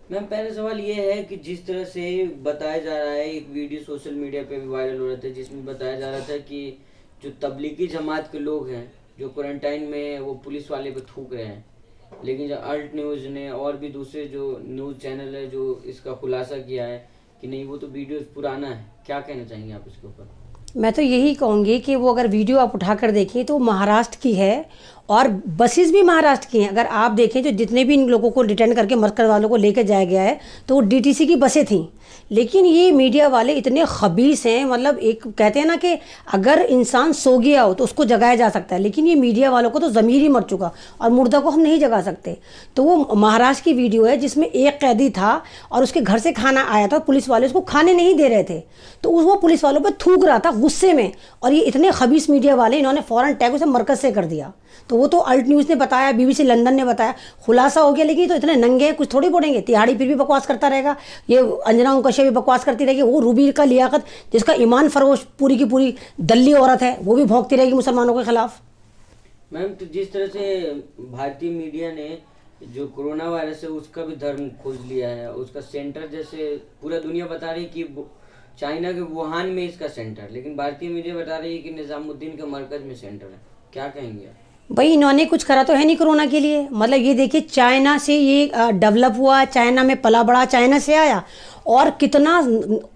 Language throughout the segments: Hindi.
मैम पहला सवाल ये है कि जिस तरह से बताया जा रहा है, एक वीडियो सोशल मीडिया पे भी वायरल हो रहा था जिसमें बताया जा रहा था कि जो तबलीगी जमात के लोग हैं जो क्वारंटाइन में हैं, वो पुलिस वाले पे थूक रहे हैं। लेकिन जो अल्ट न्यूज़ ने और भी दूसरे जो न्यूज़ चैनल है जो इसका खुलासा किया है कि नहीं वो तो वीडियो पुराना है। क्या कहना चाहेंगे आप इसके ऊपर? मैं तो यही कहूँगी कि वो अगर वीडियो आप उठाकर देखें तो महाराष्ट्र की है और बसेस भी महाराष्ट्र की हैं। अगर आप देखें जो जितने भी इन लोगों को डिटेंड करके मरकज वालों को लेकर जाया गया है तो वो डीटीसी की बसें थीं। लेकिन ये मीडिया वाले इतने खबीस हैं, मतलब एक कहते हैं ना कि अगर इंसान सो गया हो तो उसको जगाया जा सकता है, लेकिन ये मीडिया वालों को तो ज़मीर ही मर चुका और मुर्दा को हम नहीं जगा सकते। तो वो महाराष्ट्र की वीडियो है जिसमें एक कैदी था और उसके घर से खाना आया था, पुलिस वाले उसको खाने नहीं दे रहे थे तो वो पुलिस वालों पर थूक रहा था गुस्से में। और ये इतने खबीस मीडिया वाले, इन्होंने फ़ौरन टैग उसे मरकज़ से कर दिया। तो वो तो अल्ट न्यूज़ ने बताया, बीबीसी लंदन ने बताया, खुलासा हो गया। लेकिन ये तो इतने नंगे हैं, कुछ थोड़ी बोलेंगे। तिहाड़ी फिर भी बकवास करता रहेगा, ये अंजना कश्यप भी बकवास करती रहेगी, वो रूबी का लियाकत जिसका ईमान फरोश पूरी की पूरी दल्ली औरत है वो भी भौंकती रहेगी मुसलमानों के खिलाफ। मैम तो जिस तरह से भारतीय मीडिया ने जो कोरोना वायरस है उसका भी धर्म खोज लिया है, उसका सेंटर जैसे पूरा दुनिया बता रही कि चाइना के वुहान में इसका सेंटर, लेकिन भारतीय मीडिया बता रही है कि निजामुद्दीन के मरकज में सेंटर है। क्या कहेंगे आप? भाई इन्होंने कुछ करा तो है नहीं कोरोना के लिए। मतलब ये देखिए, चाइना से ये डेवलप हुआ, चाइना में पला बड़ा, चाइना से आया। और कितना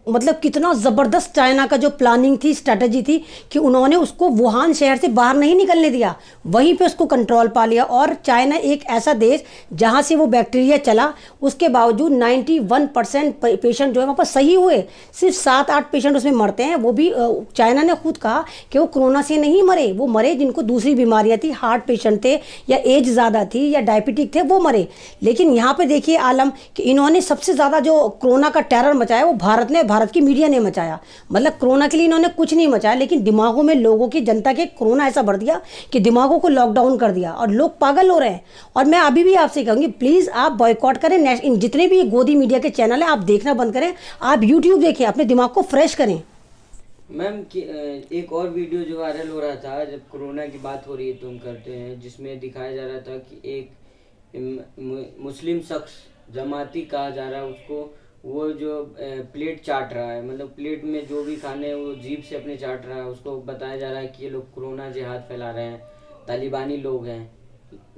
मतलब कितना ज़बरदस्त चाइना का जो प्लानिंग थी, स्ट्रेटजी थी कि उन्होंने उसको वुहान शहर से बाहर नहीं निकलने दिया, वहीं पे उसको कंट्रोल पा लिया। और चाइना एक ऐसा देश जहाँ से वो बैक्टीरिया चला, उसके बावजूद 91% पेशेंट जो है वहाँ पर सही हुए, सिर्फ 7-8 पेशेंट उसमें मरते हैं। वो भी चाइना ने खुद कहा कि वो कोरोना से नहीं मरे, वो मरे जिनको दूसरी बीमारियाँ थी, हार्ट पेशेंट थे या एज ज़्यादा थी या डायबिटिक थे, वो मरे। लेकिन यहाँ पे देखिए आलम कि इन्होंने सबसे ज़्यादा जो कोरोना का टेरर मचाया वो भारत ने, भारत की मीडिया ने मचाया। मतलब कोरोना के लिए इन्होंने कुछ नहीं मचाया, लेकिन दिमागों में लोगों की, जनता के कोरोना ऐसा भर दिया कि दिमागों को लॉकडाउन कर दिया और लोग पागल हो रहे हैं। और मैं अभी भी आपसे कहूँगी, प्लीज़ आप बॉयकॉट करें इन जितने भी गोदी मीडिया के चैनल हैं, आप देखना बंद करें, आप यूट्यूब देखें, अपने दिमाग को फ्रेश करें। मैम एक और वीडियो जो वायरल हो रहा था, जब कोरोना की बात हो रही है तो हम करते हैं, जिसमें दिखाया जा रहा था कि एक मुस्लिम शख्स, जमाती कहा जा रहा है उसको, वो जो प्लेट चाट रहा है, मतलब प्लेट में जो भी खाने हैं वो जीभ से अपने चाट रहा है, उसको बताया जा रहा है कि ये लोग कोरोना जिहाद फैला रहे हैं, तालिबानी लोग हैं।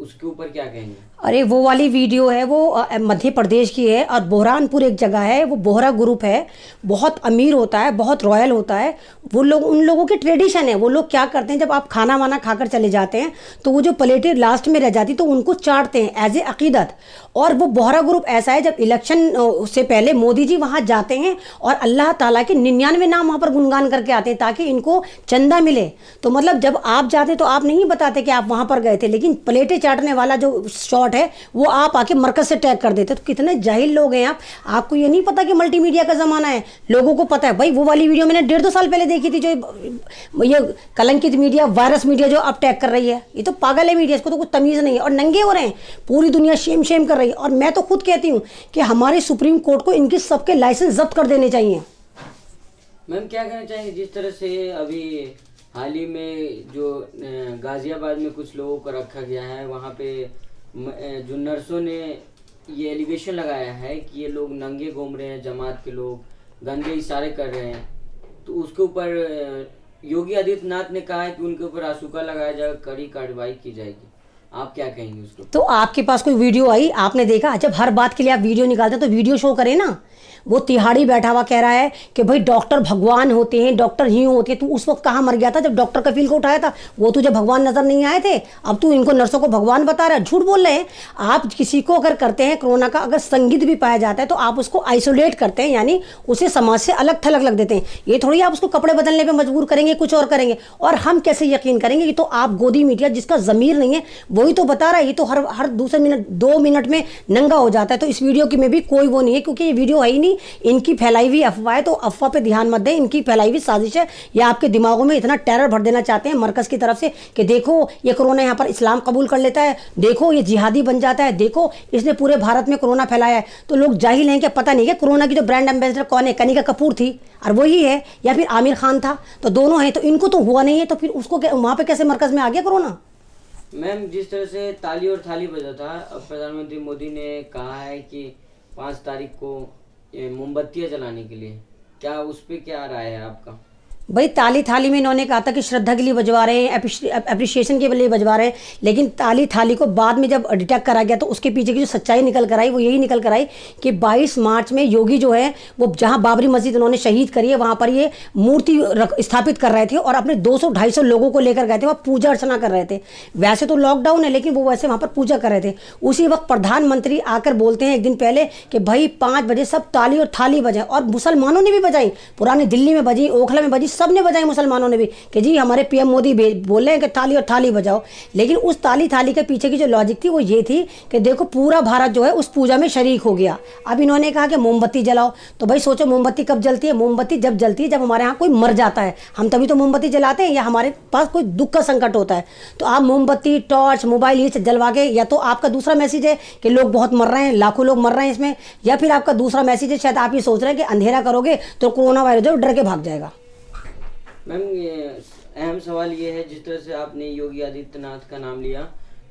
उसके ऊपर क्या कहेंगे? अरे वो वाली वीडियो है, वो मध्य प्रदेश की है और बोहरानपुर एक जगह है, वो बोहरा ग्रुप है, बहुत अमीर होता है, बहुत रॉयल होता है वो लोग। उन लोगों के ट्रेडिशन है, वो लोग क्या करते हैं, जब आप खाना वाना खाकर चले जाते हैं तो वो जो प्लेटें लास्ट में रह जाती तो उनको चाटते हैं एज ए अकीदत। और वो बोहरा ग्रुप ऐसा है, जब इलेक्शन से पहले मोदी जी वहाँ जाते हैं और अल्लाह ताला के 99 नाम वहाँ पर गुणगान करके आते हैं ताकि इनको चंदा मिले। तो मतलब जब आप जाते तो आप नहीं बताते कि आप वहाँ पर गए थे, लेकिन प्लेटें चाटने वाला जो शॉट है वो आप आके मरकज से टैग कर देते। तो कितने जाहिल लोग हैं आप, आपको ये नहीं पता कि मल्टीमीडिया का ज़माना है। लोगों को पता है भाई, वो वाली वीडियो मैंने 1.5-2 साल पहले देखी थी, जो ये कलंकित मीडिया, वायरस मीडिया जो अब टैग कर रही है, ये तो पागल है मीडिया, इसको तो कुछ तमीज़ नहीं है और नंगे हो रहे हैं, पूरी दुनिया शेम शेम कर रही है। और मैं तो खुद कहती हूँ कि हमारे सुप्रीम कोर्ट को इनके सबके लाइसेंस जब्त कर देने चाहिए। मैम क्या कहना चाहेंगे, जिस तरह से अभी हाल ही में जो गाजियाबाद में कुछ लोगों को रखा गया है, वहाँ पे जो नर्सों ने ये एलिगेशन लगाया है कि ये लोग नंगे घूम रहे हैं, जमात के लोग गंदे इशारे कर रहे हैं, तो उसके ऊपर योगी आदित्यनाथ ने कहा है कि उनके ऊपर आसूका लगाया जाएगा, कड़ी कार्रवाई की जाएगी। आप क्या कहेंगे उसको? तो आपके पास कोई वीडियो आई, आपने देखा? जब हर बात के लिए आप वीडियो निकालते हैं तो वीडियो शो करें ना। वो तिहाड़ी बैठा हुआ कह रहा है कि भाई डॉक्टर भगवान होते हैं, डॉक्टर ही होते हैं। तू उस वक्त कहाँ मर गया था जब डॉक्टर कफील को उठाया था? वो तुझे भगवान नजर नहीं आए थे? अब तू इनको नर्सों को भगवान बता रहा है, झूठ बोल रहे हैं आप। किसी को अगर करते हैं कोरोना का अगर संदिग्ध भी पाया जाता है तो आप उसको आइसोलेट करते हैं, यानी उसे समाज से अलग थलग लग देते हैं। ये थोड़ी आप उसको कपड़े बदलने पर मजबूर करेंगे, कुछ और करेंगे। और हम कैसे यकीन करेंगे? ये तो आप गोदी मीडिया जिसका ज़मीर नहीं है वही तो बता रहा है। ये तो हर दूसरे मिनट 2 मिनट में नंगा हो जाता है। तो इस वीडियो की में भी कोई वो नहीं है, क्योंकि ये वीडियो है ही नहीं, इनकी फैलाई हुई अफवाह है। तो अफवाह पे ध्यान मत दें, इनकी फैलाई हुई साजिश है। या आपके दिमागों में इतना टेरर भर देना चाहते हैं मरकज़ की तरफ से कि देखो ये कोरोना यहाँ पर इस्लाम कबूल कर लेता है, देखो ये जिहादी बन जाता है, देखो इसने पूरे भारत में कोरोना फैलाया है। तो लोग जाहिल हैं कि पता नहीं है कोरोना की जो ब्रांड एम्बेसडर कौन है? कनिका कपूर थी और वही है, या फिर आमिर खान था। तो दोनों हैं, तो इनको तो हुआ नहीं है, तो फिर उसको वहाँ पर कैसे मरकज़ में आ गया कोरोना? मैम जिस तरह से ताली और थाली बजा था, अब प्रधानमंत्री मोदी ने कहा है कि 5 तारीख को मोमबत्तियां जलाने के लिए, क्या उस पर क्या राय है आपका? भाई ताली थाली में इन्होंने कहा था कि श्रद्धा के लिए बजवा रहे हैं, अप्रिशिएशन के लिए बजवा रहे हैं, लेकिन ताली थाली को बाद में जब डिटेक्ट करा गया तो उसके पीछे की जो सच्चाई निकल कर आई वो यही निकल कर आई कि 22 मार्च में योगी जो है वो जहां बाबरी मस्जिद उन्होंने शहीद करी है वहां पर ये मूर्ति स्थापित कर रहे थे और अपने 200-250 लोगों को लेकर गए थे, वहाँ पूजा अर्चना कर रहे थे। वैसे तो लॉकडाउन है लेकिन वो वैसे वहाँ पर पूजा कर रहे थे। उसी वक्त प्रधानमंत्री आकर बोलते हैं एक दिन पहले कि भाई 5 बजे सब ताली और थाली बजाएं, और मुसलमानों ने भी बजाई, पुरानी दिल्ली में बजी, ओखला में बजी, सबने बजाई मुसलमानों ने भी कि जी हमारे पीएम मोदी बोल रहे हैं कि ताली और थाली बजाओ। लेकिन उस ताली थाली के पीछे की जो लॉजिक थी वो ये थी कि देखो पूरा भारत जो है उस पूजा में शरीक हो गया। अब इन्होंने कहा कि मोमबत्ती जलाओ, तो भाई सोचो मोमबत्ती कब जलती है? मोमबत्ती जब जलती है जब हमारे यहाँ कोई मर जाता है, हम तभी तो मोमबत्ती जलाते हैं, या हमारे पास कोई दुख का संकट होता है। तो आप मोमबत्ती, टॉर्च, मोबाइल ये जलवा के, या तो आपका दूसरा मैसेज है कि लोग बहुत मर रहे हैं, लाखों लोग मर रहे हैं इसमें, या फिर आपका दूसरा मैसेज है शायद आप ये सोच रहे हैं कि अंधेरा करोगे तो कोरोना वायरस जो डर के भाग जाएगा। मैम ये अहम सवाल ये है, जिस तरह से आपने योगी आदित्यनाथ का नाम लिया,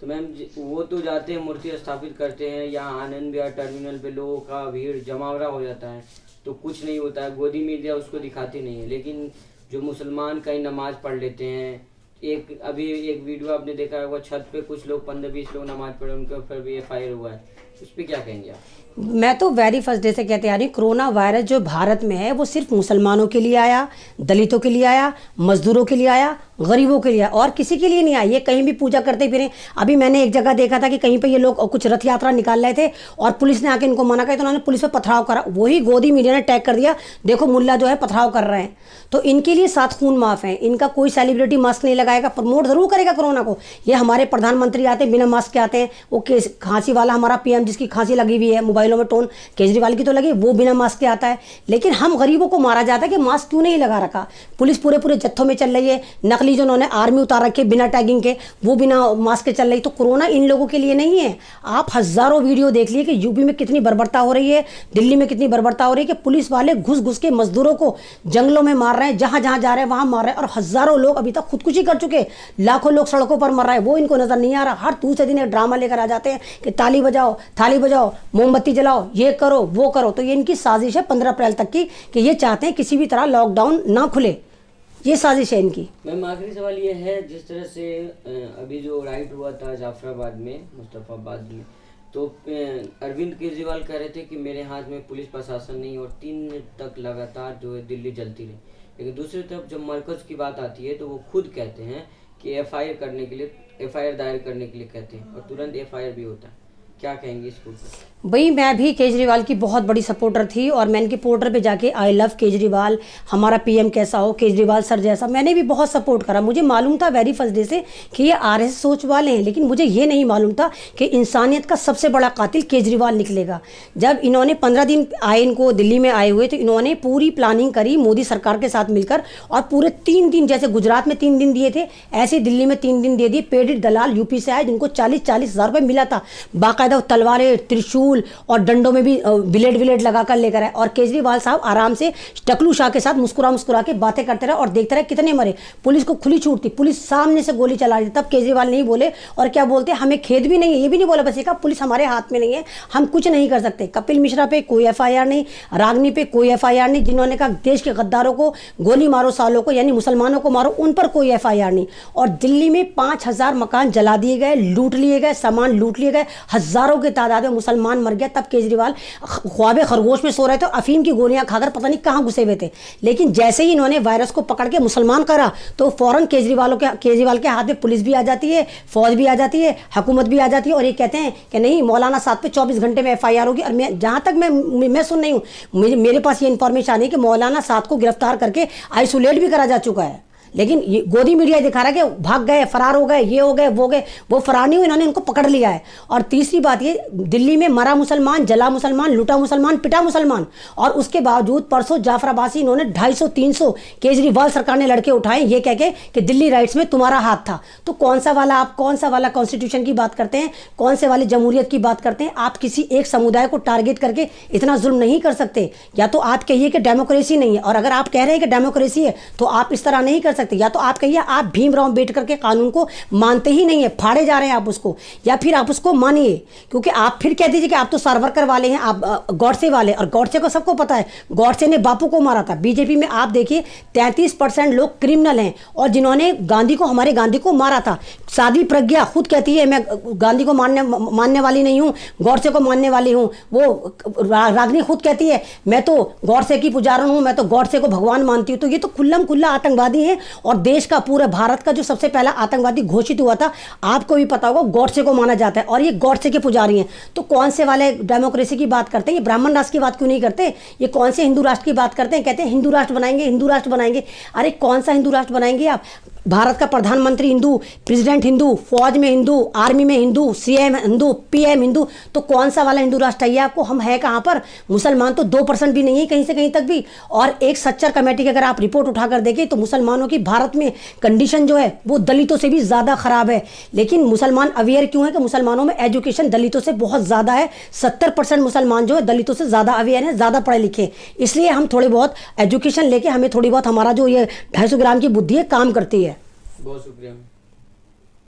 तो मैम वो तो जाते हैं मूर्ति स्थापित करते हैं, यहाँ आनंद विहार टर्मिनल पे लोगों का भीड़ जमावड़ा हो जाता है तो कुछ नहीं होता है, गोदी मीडिया उसको दिखाती नहीं है। लेकिन जो मुसलमान कहीं नमाज पढ़ लेते हैं, अभी एक वीडियो आपने देखा होगा, छत पे कुछ लोग 15-20 लोग नमाज पढ़े, उनके ऊपर भी FIR हुआ है, उस पर क्या कहेंगे आप? मैं तो वेरी फर्स्ट डे से कहते आ रही हूँ, कोरोना वायरस जो भारत में है वो सिर्फ मुसलमानों के लिए आया, दलितों के लिए आया, मजदूरों के लिए आया, गरीबों के लिए, और किसी के लिए नहीं आया। ये कहीं भी पूजा करते फिरे। अभी मैंने एक जगह देखा था कि कहीं पे ये लोग कुछ रथ यात्रा निकाल रहे थे और पुलिस ने आके इनको मना किया, तो उन्होंने पुलिस पर पथराव करा, वही गोदी मीडिया ने टैग कर दिया, देखो मुल्ला जो है पथराव कर रहे हैं। तो इनके लिए 7 खून माफ है। इनका कोई सेलिब्रिटी मास्क नहीं लगाएगा, प्रमोट जरूर करेगा कोरोना को। ये हमारे प्रधानमंत्री आते हैं बिना मास्क के आते हैं, वो खांसी वाला हमारा PM जिसकी खांसी लगी हुई है, मोबाइलों में टोन केजरीवाल की तो लगी, वो बिना मास्क के आता है। लेकिन हम गरीबों को मारा जाता है कि मास्क क्यों नहीं लगा रखा। पुलिस पूरे जत्थों में चल रही है, नकली जो उन्होंने आर्मी उतार रखे बिना टैगिंग के, वो बिना मास्क के चल रही। तो कोरोना इन लोगों के लिए नहीं है। आप हजारों वीडियो देख लिए कि यूपी में कितनी बर्बरता हो रही है, दिल्ली में कितनी बर्बरता हो रही है कि पुलिस वाले घुस के मजदूरों को जंगलों में मार रहे हैं, जहां जहां जा रहे हैं वहां मार रहे हैं, और हजारों लोग अभी तक खुदकुशी कर चुके, लाखों लोग सड़कों पर मर रहे हैं, वो इनको नजर नहीं आ रहा। हर दूसरे दिन एक ड्रामा लेकर आ जाते हैं कि ताली बजाओ, थाली बजाओ, मोमबत्ती जलाओ, ये करो वो करो। तो ये इनकी साजिश है 15 अप्रैल तक की, कि ये चाहते हैं किसी भी तरह लॉकडाउन ना खुले, ये साजिश है इनकी। मैम आखिरी सवाल ये है, जिस तरह से अभी जो राइट हुआ था जाफराबाद में, मुस्तफाबाद में, तो अरविंद केजरीवाल कह रहे थे कि मेरे हाथ में पुलिस प्रशासन नहीं, और 3 मिनट तक लगातार जो है दिल्ली जलती रही। लेकिन दूसरी तरफ जब मरकज की बात आती है तो वो खुद कहते हैं कि FIR दायर करने के लिए कहते हैं, और तुरंत FIR भी होता है। क्या कहेंगे इसको? भाई मैं भी केजरीवाल की बहुत बड़ी सपोर्टर थी, और मैं इनके पोर्टल पे जाके आई लव केजरीवाल, हमारा PM कैसा हो, केजरीवाल सर जैसा, मैंने भी बहुत सपोर्ट करा। मुझे मालूम था वेरी फर्स्ट डे से कि ये RS सोच वाले हैं, लेकिन मुझे ये नहीं मालूम था कि इंसानियत का सबसे बड़ा कातिल केजरीवाल निकलेगा। जब इन्होंने 15 दिन आए, इनको दिल्ली में आए हुए, तो इन्होंने पूरी प्लानिंग करी मोदी सरकार के साथ मिलकर, और पूरे 3 दिन, जैसे गुजरात में 3 दिन दिए थे, ऐसे दिल्ली में 3 दिन दे दिए। पेड दलाल यूपी से आए जिनको 40-40 हज़ार रुपये मिला था, बाकायदा तलवारें, त्रिशूल और डंडों में भी ब्लेड लगाकर लेकर आए। और केजरीवाल साहब आराम से टकलू शाह के साथ मुस्कुरा के बातें करते रहे और देखते रहे कितने मरे। पुलिस को खुली छूट थी, पुलिस सामने से गोली चला रही थी, तब केजरीवाल नहीं बोले। और क्या बोलते, हमें खेद भी नहीं है, ये भी नहीं बोला, बस ये कहा पुलिस हमारे हाथ में नहीं है, हम कुछ नहीं कर सकते। कपिल मिश्रा पे कोई FIR नहीं, रागनी पे कोई FIR नहीं, जिन्होंने कहा देश के गद्दारों को गोली मारो, सालों को यानी मुसलमानों को मारो, उन पर कोई FIR नहीं। और दिल्ली में 5000 मकान जला दिए गए, लूट लिए गए, सामान लूट लिए गए, हजारों की तादाद में मुसलमान मर गया। तब केजरीवाल ख्वाबे खरगोश में सो रहे थे, अफीम की गोलियां खाकर पता नहीं कहां घुसे हुए थे। लेकिन जैसे ही इन्होंने वायरस को पकड़ के मुसलमान करा, तो फौरन केजरीवाल के हाथ में पुलिस भी आ जाती है, फौज भी आ जाती है, हुकूमत भी आ जाती है, और ये कहते हैं कि नहीं मौलाना साहब पे 24 घंटे में FIR होगी। और मैं जहां तक मैं सुन रही हूँ, मेरे पास ये इन्फॉर्मेशन आई कि मौलाना साहब को गिरफ्तार करके आइसोलेट भी करा जा चुका है। लेकिन ये गोदी मीडिया दिखा रहा है कि भाग गए, फरार हो गए, ये हो गए, वो गए, वो फरार नहीं हुए, इन्होंने इनको पकड़ लिया है। और तीसरी बात ये, दिल्ली में मरा मुसलमान, जला मुसलमान, लूटा मुसलमान, पिटा मुसलमान, और उसके बावजूद परसों जाफराबाद से इन्होंने 250-300 केजरीवाल सरकार ने लड़के उठाए, ये कह के कि दिल्ली राइट्स में तुम्हारा हाथ था। तो कौन सा वाला कॉन्स्टिट्यूशन की बात करते हैं, कौन से वाली जमहूरियत की बात करते हैं? आप किसी एक समुदाय को टारगेट करके इतना जुल्म नहीं कर सकते। या तो आप कहिए कि डेमोक्रेसी नहीं है, और अगर आप कह रहे हैं कि डेमोक्रेसी है तो आप इस तरह नहीं कर सकते। सकते। या तो आप कहिए आप भीमराव अम्बेडकर के कानून को मानते ही नहीं है, फाड़े जा रहे हैं आप उसको, या फिर आप उसको मानिए, क्योंकि आप फिर कह दीजिए कि आप तो सावरकर वाले हैं, आप गॉडसे वाले। और गॉडसे को सबको पता है, गॉडसे ने बापू को मारा था। बीजेपी में आप देखिए 33% लोग क्रिमिनल हैं, और जिन्होंने गांधी को, हमारे गांधी को मारा था। साध्वी प्रज्ञा खुद कहती है मैं गांधी को मानने वाली नहीं हूँ, गॉडसे को मानने वाली हूँ। वो रागनी खुद कहती है मैं तो गॉडसे की पुजारन हूँ, मैं तो गॉडसे को भगवान मानती हूँ। तो ये तो खुल्लम खुल्ला आतंकवादी हैं, और देश का, पूरे भारत का जो सबसे पहला आतंकवादी घोषित हुआ था, आपको भी पता होगा, गॉडसे को माना जाता है, और ये गॉडसे के पुजारी हैं। तो कौन से वाले डेमोक्रेसी की बात करते हैं, ये ब्राह्मण राष्ट्र की बात क्यों नहीं करते? ये कौन से हिंदू राष्ट्र की बात करते हैं? कहते हैं हिंदू राष्ट्र बनाएंगे, हिंदू राष्ट्र बनाएंगे। अरे कौन सा हिंदू राष्ट्र बनाएंगे आप? भारत का प्रधानमंत्री हिंदू, प्रेसिडेंट हिंदू, फौज में हिंदू, आर्मी में हिंदू, सीएम हिंदू, पीएम हिंदू, तो कौन सा वाला हिंदू राष्ट्र चाहिए आपको? हम है कहाँ पर? मुसलमान तो 2% भी नहीं है कहीं से कहीं तक भी। और एक सच्चर कमेटी की अगर आप रिपोर्ट उठाकर देखें तो मुसलमानों की भारत में कंडीशन जो है वो दलितों से भी ज़्यादा खराब है। लेकिन मुसलमान अवेयर क्यों है कि मुसलमानों में एजुकेशन दलितों से बहुत ज़्यादा है। 70% मुसलमान जो है दलितों से ज़्यादा अवेयर हैं, ज़्यादा पढ़े लिखे। इसलिए हम थोड़े बहुत एजुकेशन लेके, हमें थोड़ी बहुत, हमारा जो ये 250 ग्राम की बुद्धि है काम करती है। बहुत शुक्रिया।